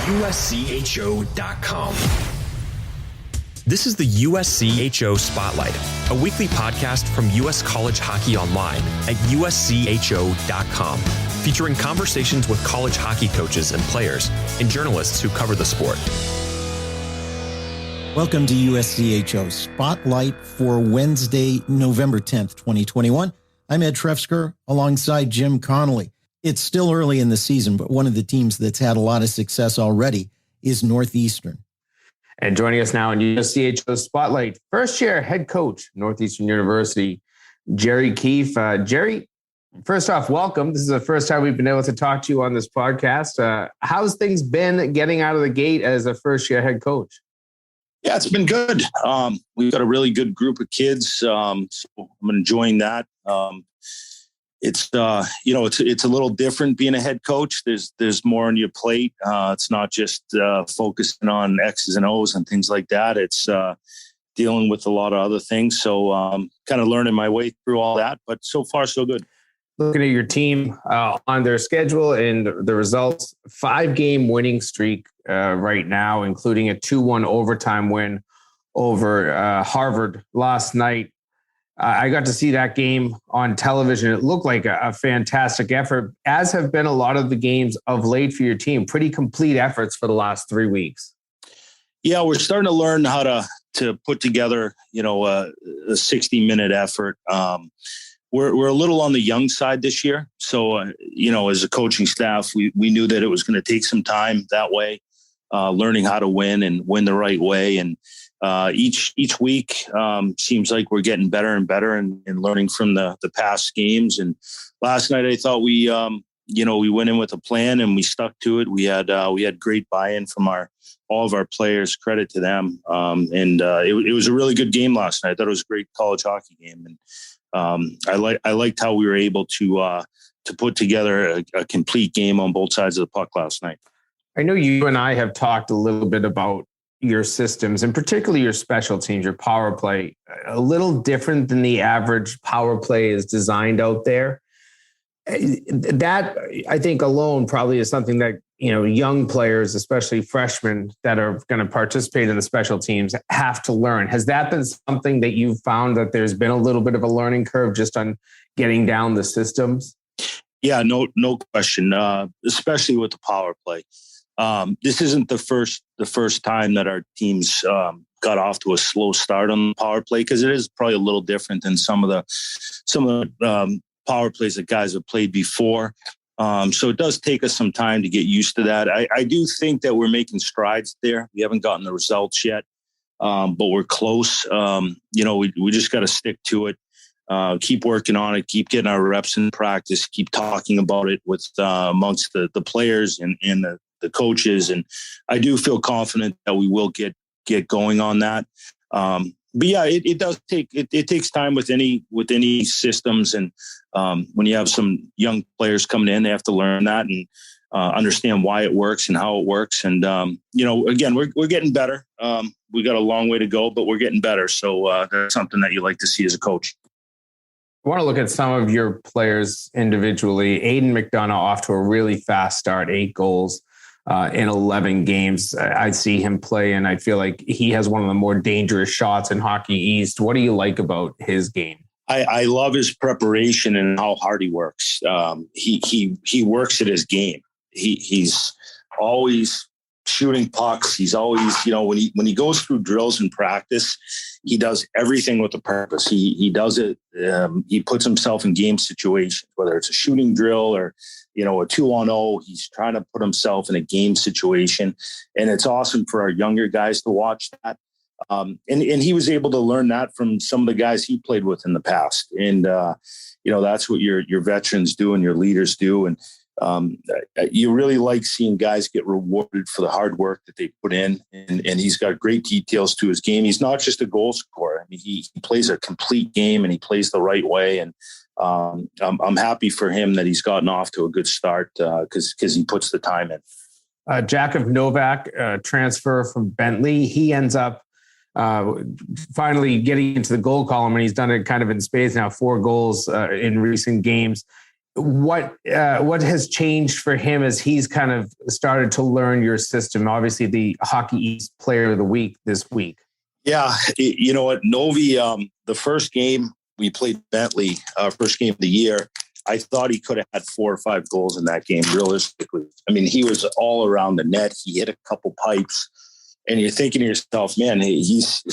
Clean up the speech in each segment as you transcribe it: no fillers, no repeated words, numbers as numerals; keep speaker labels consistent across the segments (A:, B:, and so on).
A: USCHO.com. This is the USCHO Spotlight, a weekly podcast from U.S. College Hockey Online at USCHO.com, featuring conversations with college hockey coaches and players and journalists who cover the sport.
B: Welcome to USCHO Spotlight for Wednesday, November 10th, 2021. I'm Ed Trefzger alongside Jim Connelly. It's still early in the season, but one of the teams that's had a lot of success already is Northeastern.
C: And joining us now in USCHO Spotlight, first-year head coach, Northeastern University, Jerry Keefe. Jerry, first off, welcome. This is the first time we've been able to talk to you on this podcast. How's things been getting out of the gate as a first-year head coach?
D: Yeah, it's been good. We've got a really good group of kids, so I'm enjoying that. It's a little different being a head coach. There's more on your plate. It's not just focusing on X's and O's and things like that. It's dealing with a lot of other things. So kind of learning my way through all that. But so far, so good.
C: Looking at your team on their schedule and the results, 5-game winning streak right now, including a 2-1 overtime win over Harvard last night. I got to see that game on television. It looked like a fantastic effort, as have been a lot of the games of late for your team. Pretty complete efforts for the last 3 weeks.
D: Yeah, we're starting to learn how to put together, a 60-minute effort. We're a little on the young side this year. So, as a coaching staff, we knew that it was going to take some time that way, learning how to win and win the right way. And each week seems like we're getting better and better and learning from the past games. And last night, I thought we went in with a plan and we stuck to it. We had great buy-in from all of our players. Credit to them. It was a really good game last night. I thought it was a great college hockey game. And I liked how we were able to put together a complete game on both sides of the puck last night.
C: I know you and I have talked a little bit about your systems and particularly your special teams, your power play, a little different than the average power play is designed out there. That, I think, alone probably is something that, young players, especially freshmen that are going to participate in the special teams, have to learn. Has that been something that you've found that there's been a little bit of a learning curve just on getting down the systems?
D: Yeah, no question, especially with the power play. This isn't the first time that our teams got off to a slow start on the power play, because it is probably a little different than some of the power plays that guys have played before. So it does take us some time to get used to that. I do think that we're making strides there. We haven't gotten the results yet, but we're close. We just got to stick to it. Keep working on it, keep getting our reps in practice, keep talking about it with amongst the players and the coaches. And I do feel confident that we will get going on that. But yeah, it does take, it takes time with any systems. And when you have some young players coming in, they have to learn that and understand why it works and how it works. And, again, we're getting better. We got a long way to go, but we're getting better. So that's something that you like to see as a coach.
C: I want to look at some of your players individually. Aiden McDonough off to a really fast start, 8 goals in 11 games. I see him play, and I feel like he has one of the more dangerous shots in Hockey East. What do you like about his game?
D: I love his preparation and how hard he works. He works at his game. He's always shooting pucks. He's always, when he goes through drills in practice, he does everything with a purpose. He does it. He puts himself in game situations, whether it's a shooting drill or, a 2-on-0. He's trying to put himself in a game situation. And it's awesome for our younger guys to watch that. And he was able to learn that from some of the guys he played with in the past. And, that's what your veterans do and your leaders do. And you really like seeing guys get rewarded for the hard work that they put in. And he's got great details to his game. He's not just a goal scorer. I mean, he plays a complete game and he plays the right way. And I'm happy for him that he's gotten off to a good start because he puts the time in.
C: Jakub Novak, transfer from Bentley. He ends up finally getting into the goal column, and he's done it kind of in spades now, 4 goals in recent games. what has changed for him as he's kind of started to learn your system? Obviously, the Hockey East Player of the Week this week.
D: Yeah, you know what, Novi, the first game we played Bentley, first game of the year, I thought he could have had 4 or 5 goals in that game, realistically. I mean, he was all around the net. He hit a couple pipes. And you're thinking to yourself, man, he's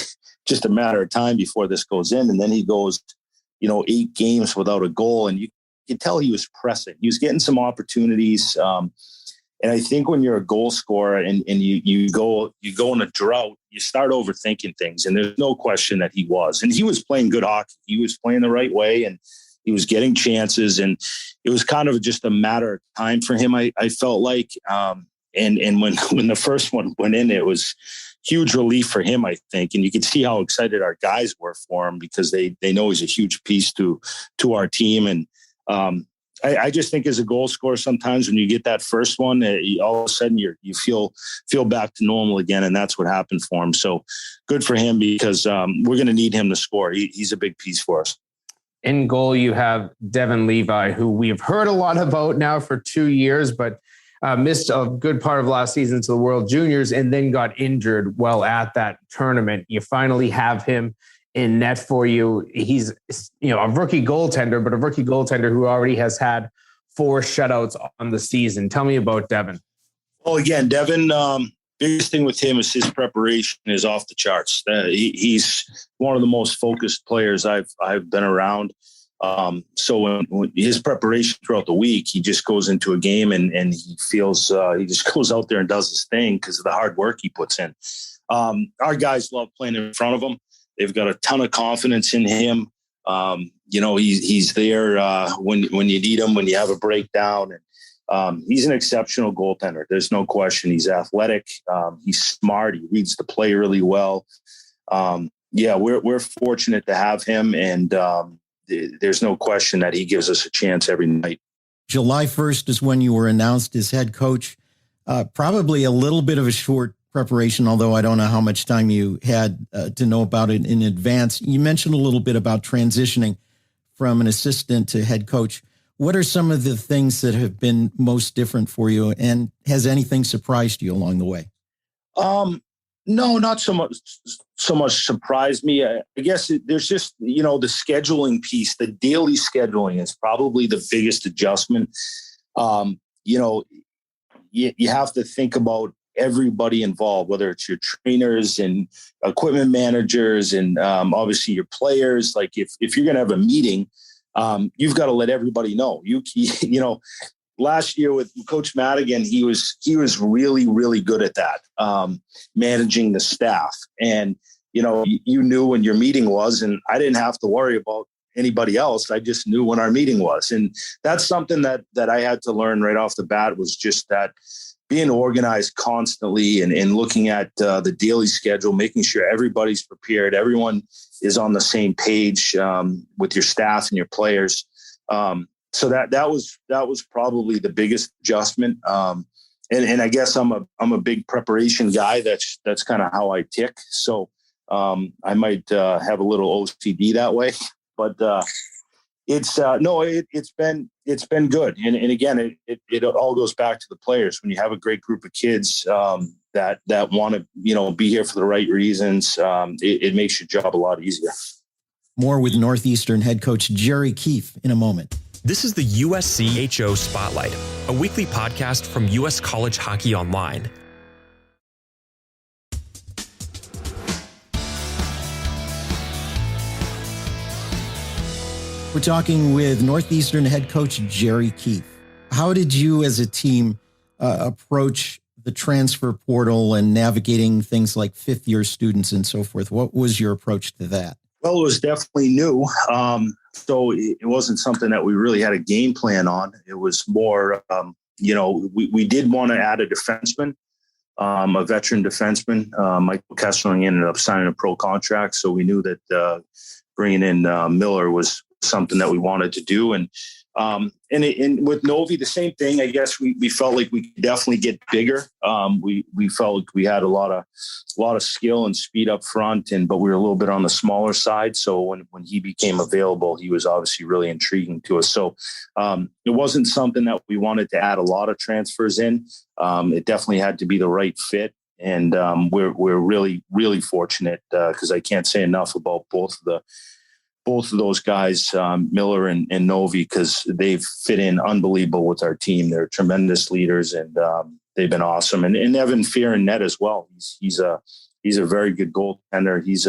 D: just a matter of time before this goes in. And then he goes, 8 games without a goal. And you could tell he was pressing. He was getting some opportunities. And I think when you're a goal scorer and you go in a drought, you start overthinking things. And there's no question that he was. And he was playing good hockey. He was playing the right way, and he was getting chances. And it was kind of just a matter of time for him, I felt like. And when the first one went in, it was huge relief for him, I think. And you could see how excited our guys were for him, because they know he's a huge piece to our team. And I just think as a goal scorer, sometimes when you get that first one, all of a sudden you feel back to normal again. And that's what happened for him. So good for him, because we're going to need him to score. He's a big piece for us.
C: In goal, you have Devin Levi, who we've heard a lot about now for 2 years, but missed a good part of last season to the World Juniors and then got injured while at that tournament. You finally have him in net for you. He's a rookie goaltender, but a rookie goaltender who already has had 4 shutouts on the season. Tell me about Devin.
D: Well, again, Devin, biggest thing with him is his preparation is off the charts. He's one of the most focused players I've been around. So when his preparation throughout the week, he just goes into a game and he feels he just goes out there and does his thing because of the hard work he puts in. Our guys love playing in front of him. They've got a ton of confidence in him. He's there when you need him, when you have a breakdown. And he's an exceptional goaltender. There's no question. He's athletic. He's smart. He reads the play really well. We're fortunate to have him, and there's no question that he gives us a chance every night.
B: July 1st is when you were announced as head coach. Probably a little bit of a short preparation, although I don't know how much time you had to know about it in advance. You mentioned a little bit about transitioning from an assistant to head coach. What are some of the things that have been most different for you, and has anything surprised you along the way?
D: No, not so much surprised me. I guess there's just, the scheduling piece, the daily scheduling is probably the biggest adjustment. You have to think about everybody involved, whether it's your trainers and equipment managers and obviously your players. Like if you're going to have a meeting, you've got to let everybody know. Last year with Coach Madigan, he was really, really good at that, managing the staff. And, you knew when your meeting was, and I didn't have to worry about anybody else. I just knew when our meeting was. And that's something that I had to learn right off the bat, was just that being organized constantly and looking at the daily schedule, making sure everybody's prepared, everyone is on the same page with your staff and your players. So that was probably the biggest adjustment. And I guess I'm a big preparation guy. That's kind of how I tick. So I might have a little OCD that way, but it's been good. And again, it all goes back to the players. When you have a great group of kids that want to be here for the right reasons, it makes your job a lot easier.
B: More with Northeastern head coach Jerry Keefe in a moment.
A: This is the USCHO Spotlight, a weekly podcast from US College Hockey Online.
B: We're talking with Northeastern head coach Jerry Keefe. How did you as a team approach the transfer portal and navigating things like fifth-year students and so forth? What was your approach to that?
D: Well, it was definitely new. So it wasn't something that we really had a game plan on. It was more, we did want to add a defenseman, a veteran defenseman. Michael Kessling ended up signing a pro contract. So we knew that bringing in Miller was something that we wanted to do. And And with Novi, the same thing. I guess we felt like we could definitely get bigger. We felt like we had a lot of skill and speed up front, but we were a little bit on the smaller side. So when he became available, he was obviously really intriguing to us. So it wasn't something that we wanted to add a lot of transfers in. It definitely had to be the right fit. And we're really, really fortunate because I can't say enough about both of those guys, Miller and Novi, because they've fit in unbelievable with our team. They're tremendous leaders, and they've been awesome. And Evan Fear in net as well. He's a very good goaltender. He's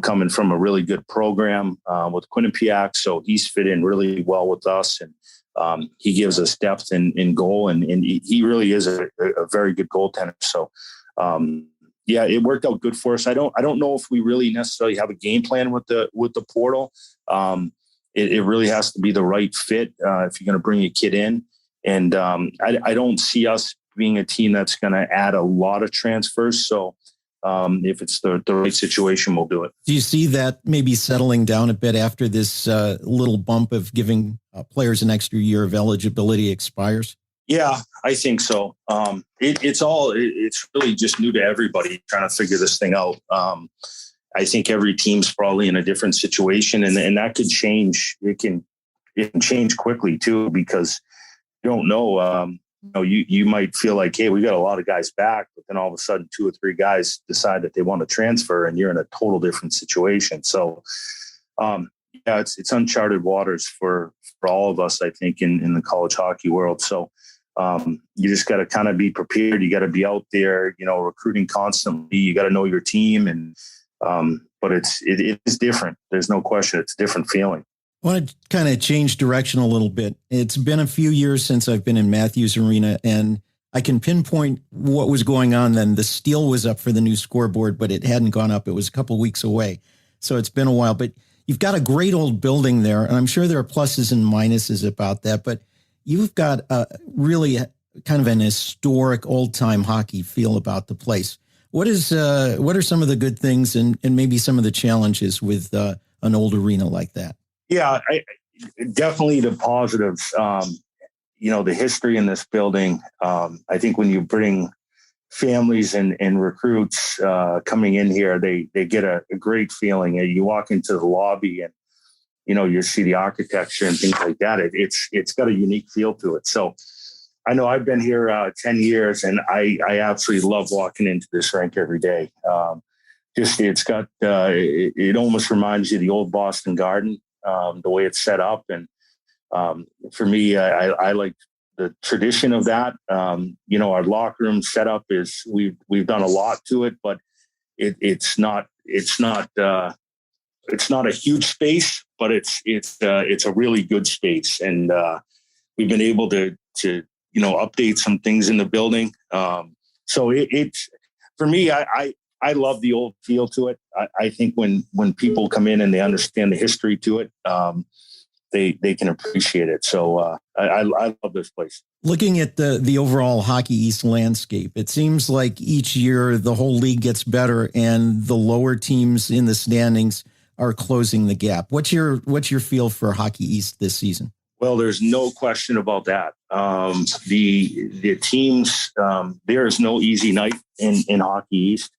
D: coming from a really good program with Quinnipiac, so he's fit in really well with us, and he gives us depth in goal, and he really is a very good goaltender. So. Yeah, it worked out good for us. I don't know if we really necessarily have a game plan with the portal. It really has to be the right fit if you're going to bring a kid in. And I don't see us being a team that's going to add a lot of transfers. So if it's the right situation, we'll do it.
B: Do you see that maybe settling down a bit after this little bump of giving players an extra year of eligibility expires?
D: Yeah, I think so. It's really just new to everybody trying to figure this thing out. I think every team's probably in a different situation, and that could change. It can change quickly too, because you don't know. You might feel like, hey, we got a lot of guys back, but then all of a sudden 2 or 3 guys decide that they want to transfer, and you're in a total different situation. So, it's uncharted waters for all of us, I think, in the college hockey world. So. You just got to kind of be prepared. You got to be out there, recruiting constantly. You got to know your team, but it is different. There's no question. It's a different feeling.
B: I want to kind of change direction a little bit. It's been a few years since I've been in Matthews Arena, and I can pinpoint what was going on then. The steel was up for the new scoreboard, but it hadn't gone up. It was a couple of weeks away. So it's been a while, but you've got a great old building there, and I'm sure there are pluses and minuses about that, but you've got a really kind of an historic old-time hockey feel about the place. What are some of the good things and maybe some of the challenges with an old arena like that?
D: Yeah, definitely the positives. The history in this building. I think when you bring families and recruits coming in here, they get a great feeling. You walk into the lobby and you see the architecture and things like that. It's got a unique feel to it. So I know I've been here 10 years, and I absolutely love walking into this rink every day. It's got it almost reminds you of the old Boston Garden, the way it's set up. And for me, I like the tradition of that. Our locker room setup is we've done a lot to it, but it's not a huge space, but it's a really good space, and we've been able to update some things in the building. So it's for me, I love the old feel to it. I think when people come in and they understand the history to it, they can appreciate it. So I love this place.
B: Looking at the overall Hockey East landscape, it seems like each year the whole league gets better, and the lower teams in the standings are closing the gap. What's your feel for Hockey East this season?
D: Well, there's no question about that. The teams, there is no easy night in Hockey East,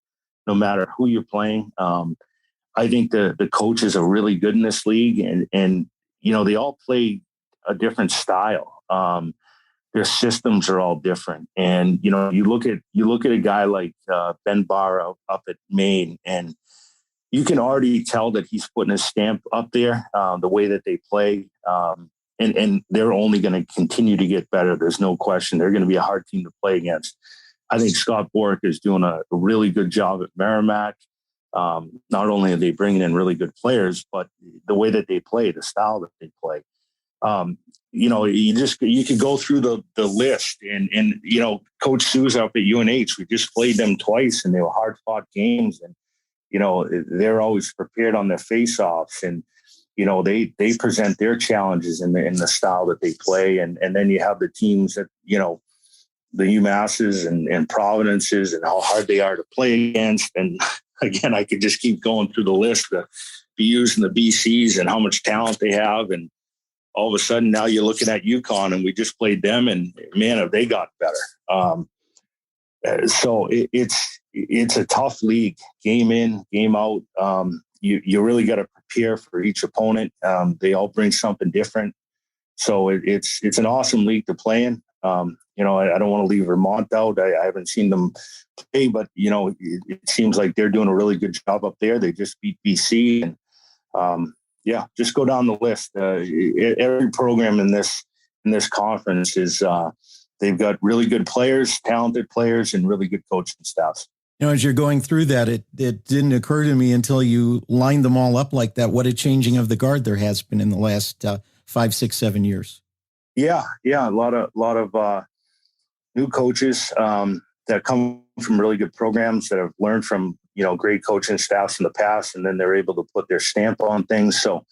D: no matter who you're playing. I think the coaches are really good in this league, and they all play a different style. Their systems are all different, and you look at a guy like Ben Barr up at Maine, and you can already tell that he's putting his stamp up there, the way that they play. And they're only going to continue to get better. There's no question. They're going to be a hard team to play against. I think Scott Bork is doing a really good job at Merrimack. Not only are they bringing in really good players, but the way that they play, the style that they play. You could go through the list, and Coach Sue's up at UNH. We just played them twice, and they were hard-fought games, and they're always prepared on their face-offs, and they present their challenges in the style that they play, and then you have the teams that the UMasses and Providences, and how hard they are to play against. And again, I could just keep going through the list, the BUs and the BCs, and how much talent they have. And all of a sudden now you're looking at UConn, and we just played them, and man, have they got better. So it's a tough league, game in, game out. You really got to prepare for each opponent. They all bring something different. So it's an awesome league to play in. I don't want to leave Vermont out. I haven't seen them play, but it seems like they're doing a really good job up there. They just beat BC, and just go down the list. Every program in this conference is they've got really good players, talented players, and really good coaching staffs.
B: As you're going through that, it didn't occur to me until you lined them all up like that, what a changing of the guard there has been in the last 5, 6, 7 years.
D: Yeah. A lot of new coaches that come from really good programs that have learned from, great coaching staffs in the past, and then they're able to put their stamp on things. So,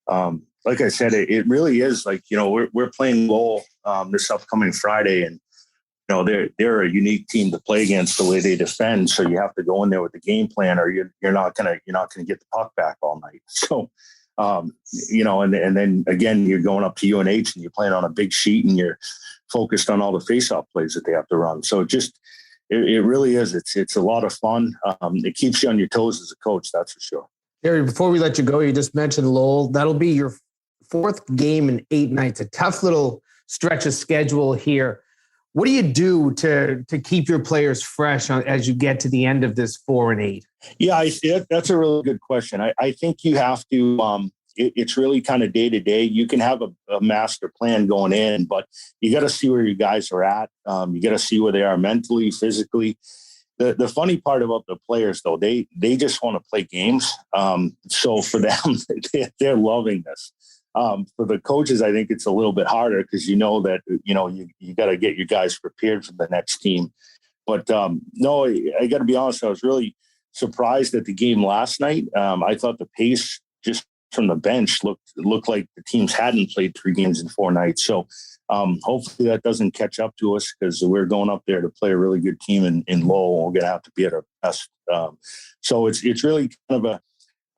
D: like I said, it really is like, we're playing Lowell this upcoming Friday, and they're a unique team to play against the way they defend. So you have to go in there with the game plan, or you're not gonna get the puck back all night. So, and then again, you're going up to UNH and you're playing on a big sheet, and you're focused on all the face-off plays that they have to run. So it really is. It's a lot of fun. It keeps you on your toes as a coach, that's for sure.
C: Jerry, before we let you go, you just mentioned Lowell. That'll be your 4th game in 8 nights. A tough little stretch of schedule here. What do you do to keep your players fresh as you get to the end of this 4 and 8?
D: Yeah, that's a really good question. I think you have to. It's really kind of day to day. You can have a master plan going in, but you got to see where your guys are at. You got to see where they are mentally, physically. The funny part about the players, though, they just want to play games. So for them, they're loving this. For the coaches, I think it's a little bit harder because you got to get your guys prepared for the next team. But no, I got to be honest, I was really surprised at the game last night. I thought the pace just from the bench looked like the teams hadn't played 3 games in 4 nights. So hopefully that doesn't catch up to us, because we're going up there to play a really good team in Lowell. We're going to have to be at our best. So it's really kind of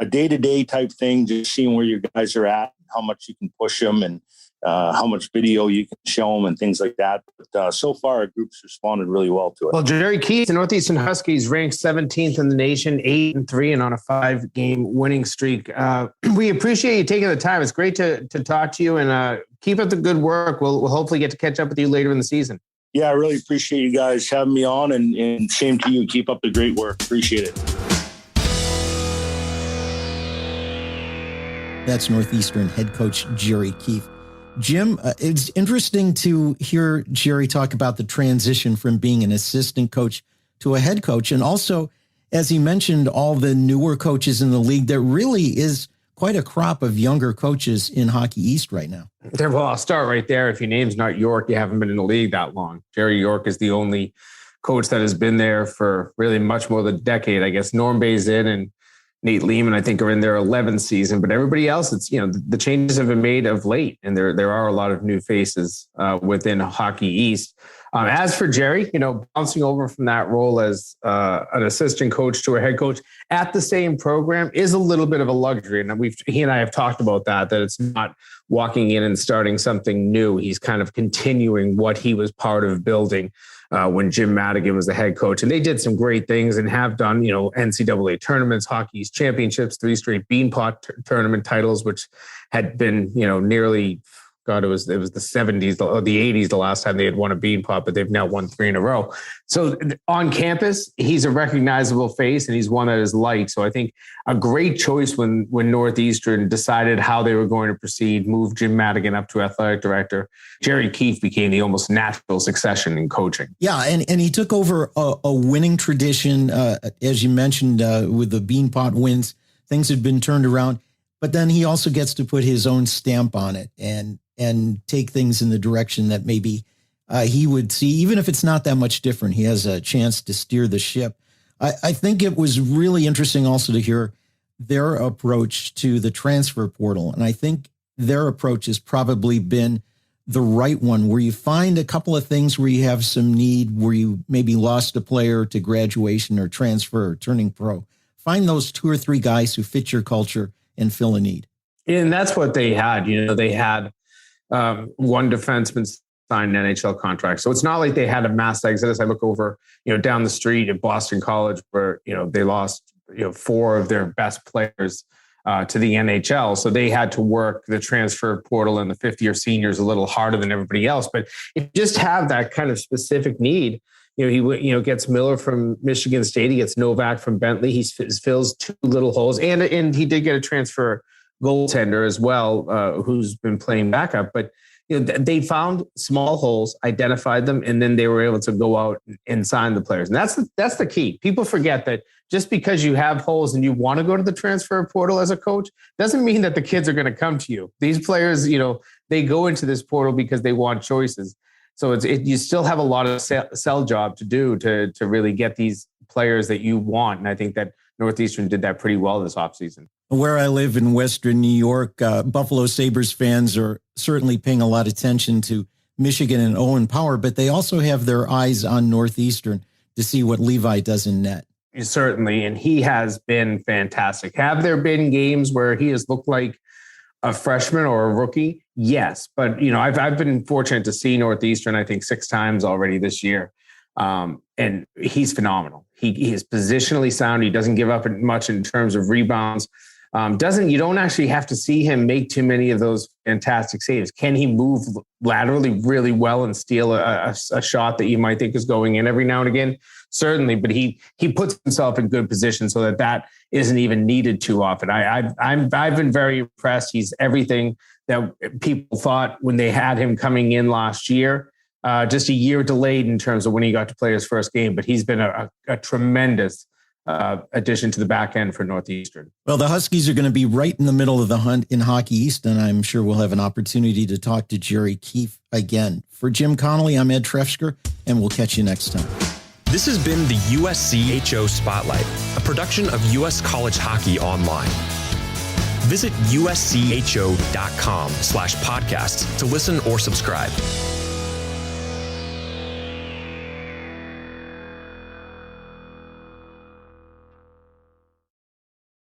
D: a day-to-day type thing, just seeing where your guys are at, how much you can push them, and how much video you can show them and things like that. But so far, our group's responded really well to it.
C: Well, Jerry Keefe, the Northeastern Huskies, ranked 17th in the nation, 8-3, and on a 5-game winning streak. We appreciate you taking the time. It's great to talk to you, and keep up the good work. We'll hopefully get to catch up with you later in the season.
D: Yeah, I really appreciate you guys having me on, and same to you. Keep up the great work. Appreciate it.
B: That's Northeastern head coach Jerry Keefe. Jim, it's interesting to hear Jerry talk about the transition from being an assistant coach to a head coach. And also, as he mentioned, all the newer coaches in the league, there really is quite a crop of younger coaches in Hockey East right now.
C: Well, I'll start right there. If your name's not York, you haven't been in the league that long. Jerry York is the only coach that has been there for really much more than a decade. I guess Norm Bay's in, and Nate Lehman, I think, are in their 11th season, but everybody else, it's, the changes have been made of late, and there are a lot of new faces within Hockey East. As for Jerry, bouncing over from that role as an assistant coach to a head coach at the same program is a little bit of a luxury. And he and I have talked about that it's not walking in and starting something new. He's kind of continuing what he was part of building when Jim Madigan was the head coach. And they did some great things and have done, NCAA tournaments, Hockey East championships, 3 straight Beanpot tournament titles, which had been, nearly, God, it was the 70s or the 80s the last time they had won a Beanpot, but they've now won 3 in a row. So on campus, he's a recognizable face, and he's one that is liked. So I think a great choice when Northeastern decided how they were going to proceed, moved Jim Madigan up to athletic director. Jerry Keefe became the almost natural succession in coaching.
B: Yeah, and he took over a winning tradition, as you mentioned, with the Beanpot wins. Things had been turned around, but then he also gets to put his own stamp on it and take things in the direction that maybe he would see, even if it's not that much different. He has a chance to steer the ship. I think it was really interesting also to hear their approach to the transfer portal. And I think their approach has probably been the right one, where you find a couple of things where you have some need, where you maybe lost a player to graduation or transfer or turning pro. Find those 2 or 3 guys who fit your culture and fill a need.
C: And that's what they had. They had One defenseman signed an NHL contract. So it's not like they had a mass exodus. I look over, down the street at Boston College where, they lost, 4 of their best players to the NHL. So they had to work the transfer portal and the fifth-year seniors a little harder than everybody else. But if you just have that kind of specific need, he gets Miller from Michigan State. He gets Novak from Bentley. He fills 2 little holes. And he did get a transfer goaltender as well, who's been playing backup. But they found small holes, identified them, and then they were able to go out and sign the players. And that's the key. People forget that just because you have holes and you want to go to the transfer portal as a coach doesn't mean that the kids are going to come to you. These players, they go into this portal because they want choices. So you still have a lot of sell job to do to really get these players that you want. And I think that Northeastern did that pretty well this offseason.
B: Where I live in Western New York, Buffalo Sabres fans are certainly paying a lot of attention to Michigan and Owen Power, but they also have their eyes on Northeastern to see what Levi does in net.
C: Certainly, and he has been fantastic. Have there been games where he has looked like a freshman or a rookie? Yes, but I've been fortunate to see Northeastern, I think 6 times already this year. And he's phenomenal. He is positionally sound. He doesn't give up much in terms of rebounds. You don't actually have to see him make too many of those fantastic saves. Can he move laterally really well and steal a shot that you might think is going in every now and again? Certainly, but he puts himself in good position so that isn't even needed too often. I've been very impressed. He's everything that people thought when they had him coming in last year. Just a year delayed in terms of when he got to play his first game, but he's been a tremendous addition to the back end for Northeastern.
B: Well, the Huskies are going to be right in the middle of the hunt in Hockey East, and I'm sure we'll have an opportunity to talk to Jerry Keefe again. For Jim Connelly, I'm Ed Trefzger, and we'll catch you next time.
A: This has been the USCHO Spotlight, a production of US College Hockey Online. Visit uscho.com/podcasts to listen or subscribe.